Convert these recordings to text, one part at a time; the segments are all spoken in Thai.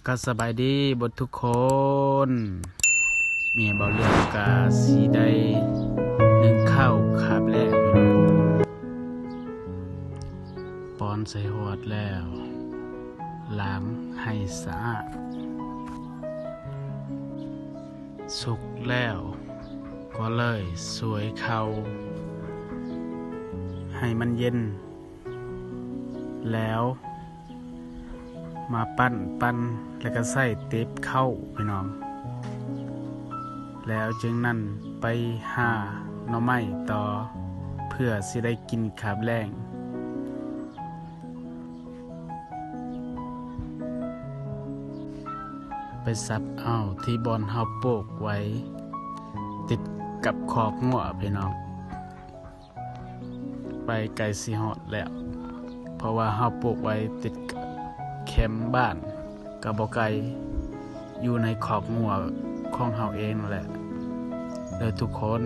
ก็สบายดีบททุกคนเมียเบาเรื่องกาสีได้นึ่งข้าวขาบแรกปอนใส่หอดแล้วล้างให้สะอาดสุกแล้วก็เลยสวยเขาให้มันเย็นแล้วมาปั้นแล้วก็ใส่เต็บเข้าพี่น้องแล้วจึงนั่นไปหาหน่อไม้ต่อเพื่อสิได้กินขาบแรงไปซับเอาที่บอนเฮาโปกไว้ติดกับขอกงัวพี่น้องไปไกลสิฮอดแล้วเพราะว่าเฮาปลูกไว้ติดแคมป์บ้านกับบ่ไกลอยู่ในขอกงัวของเฮาเองแหละเลยทุกคน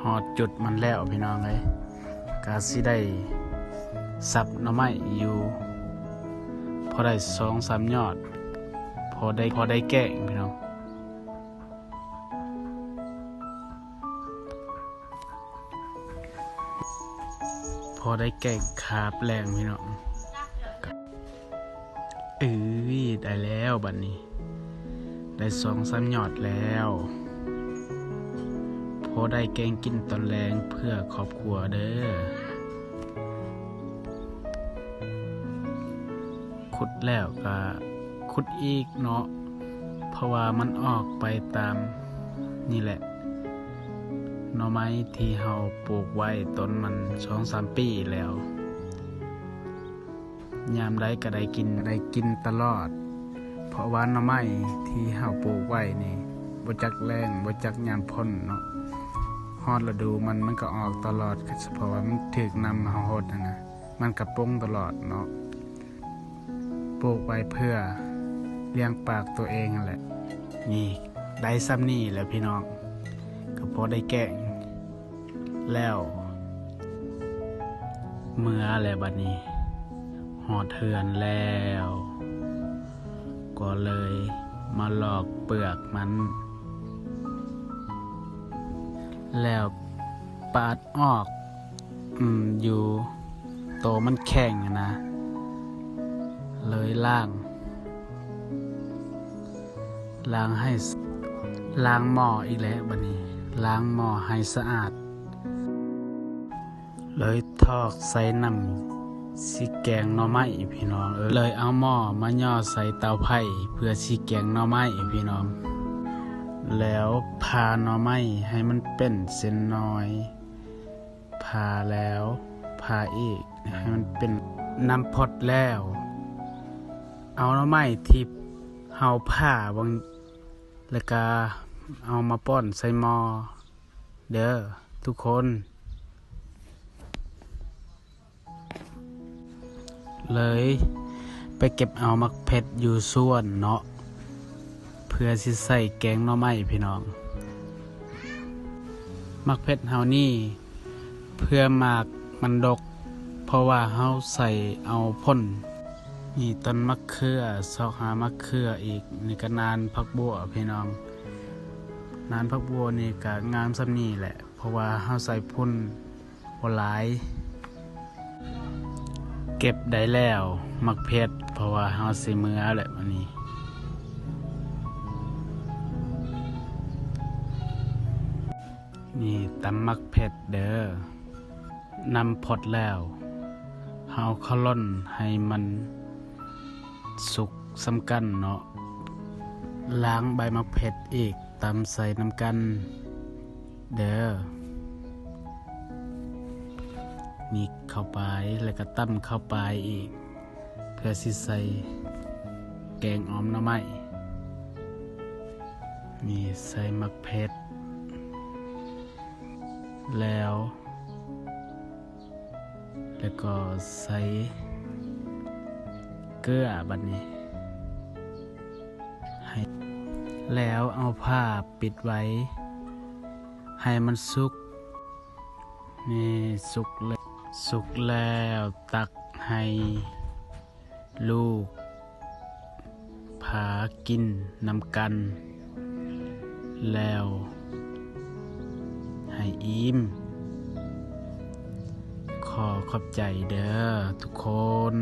ฮอดจุดมันแล้วพี่น้องเอ้ยก็สิได้สับหน่อไม้อยู่พอได้ 2-3 ยอดพอได้แกงพี่น้องพอได้แกงขาบแรงพี่น้องได้แล้วบัดนี้ได้ 2-3 ยอดแล้วพอได้แกงกินตอนแรงเพื่อครอบครัวเด้อขุดแล้วก็ขุดอีกเนาะเพราะว่ามันออกไปตามนี่แหละหน่อไม้ที่เฮาปลูกไว้ต้นมัน 2-3 ปีแล้วยามใดก็ได้กินตลอดเพราะว่าหน่อไม้ที่เฮาปลูกไว้นี่บ่จักแรงบ่จักยามพ้นเนาะฮอดฤดูมันก็ออกตลอดเพราะว่ามันถูกนำเฮาฮดนะมันก็ปงตลอดเนาะปลูกไว้เพื่อเลี้ยงปากตัวเองนั่นแหละนี่ได้ซ้ำนี่แหละพี่น้องก็พอได้แกงแล้วเมื่ออะไรบัดนี้หอดเทือนแล้วก็เลยมาลอกเปลือกมันแล้วปาดออกอยู่โตมันแข็งนะเลยล้างให้ล้างหม้ออีกแล้วบัดนี้ล้างหม้อให้สะอาดเลยทอกใส่น้ำสิแกงหน่อไม้พี่น้องเลยเอาหม้อมาย่อใส่เตาไผ่เพื่อสิแกงหน่อไม้พี่น้องแล้วพาหน่อไม้ให้มันเป็นเส้นน้อยพาแล้วพาอีกให้มันเป็นน้ำพดแล้วเอาหน่อไม้ที่เฮาผ่าบางแล้วก็เอามาป้อนใส่หม้อเด้อทุกคนเลยไปเก็บเอามักเผ็ดอยู่ส่วนเนาะเพื่อสิใส่แกงหน่อไม้พี่น้องมักเผ็ดเฮานี่เพื่อหมากมันดกเพราะว่าเฮาใส่เอาพ่นนี่ต้นมะเขือซอกหามะเขืออีกนี่ก็นานผักบัวพี่น้องนานผักบัวนี่ก็งามซ้ำนี่แหละเพราะว่าเฮาใส่พ่นบ่หลายเก็บได้แล้วมักเผ็ดเพราะว่าเฮาสิมื้อแหละวันนี้นี่ตำมักเผ็ดเด้อนำพดแล้วเฮาเข้าล่นให้มันสุกสำกันเนาะล้างใบมะเผ็ดอีกตำใส่น้ำกันเด้อนี่เข้าไปแล้วก็ตั้มเข้าไปอีกเพื่อสิใส่แกงออมหน่อไม้นี่ใส่มะเผ็ดแล้วก็ใส่เกลือบัดนี้ให้แล้วเอาผ้าปิดไว้ให้มันสุกนี่สุกเลย สุกแล้วตักให้ลูกพากินนำกันแล้วให้อิ่มขอขอบใจเด้อทุกคน